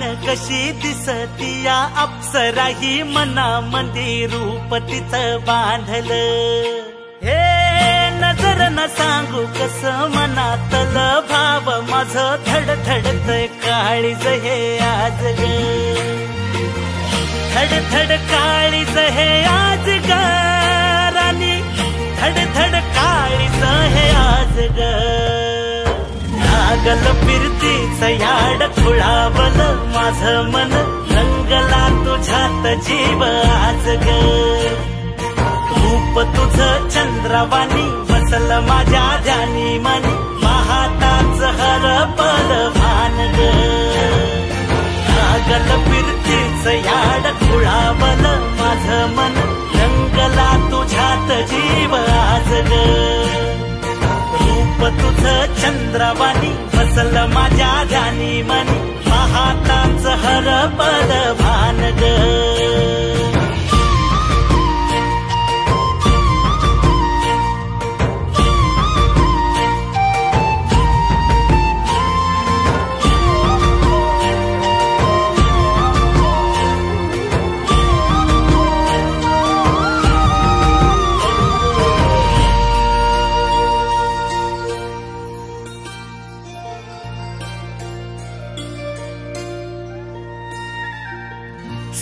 कशी दिसतीया अप्सरा ही मनामंदी रूप तिचं बांधलं. हे नजर न सांगू कस मनातल भाव माझं धडधडतय काळीज हे आज ग. धडधड काळीज हे आज ग राणी, धडधड काळीज हे आज ग. लागल फिरतीच याड खुळावल माझं मन, रंगला तुझ्यात जीव आज ग. रूप तुझं चंद्रवाणी बसल माझ्या ध्यानी मनी, पाहताच हरपल भान ग. लागल फिरतीच याड खुळावल माझं मन, रंगला तुझ्यात जीव आज ग. रूप तुझं चंद्रवाणी बसल माझ्या ध्यानी मनी, पाहताच हरपल भान ग.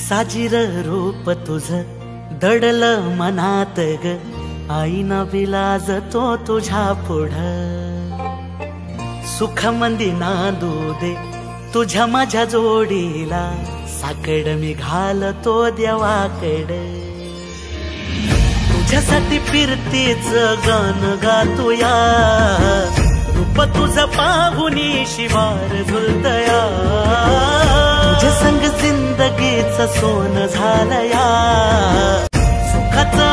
साजीर रूप तुझं दडलं मनात ग, आईना विलाज तो तुझ्या पुढं. सुख मंदी नांदू दे तुझ्या माझ्या जोडीला, साकड मी घालतो देवाकड. तुझ्यासाठी फिरतीच गान गातोया, रूप तुझं पाहुनी शिवार झुलतया. तुझ्या संग जिंदगीच सोन झालया, सुखाचं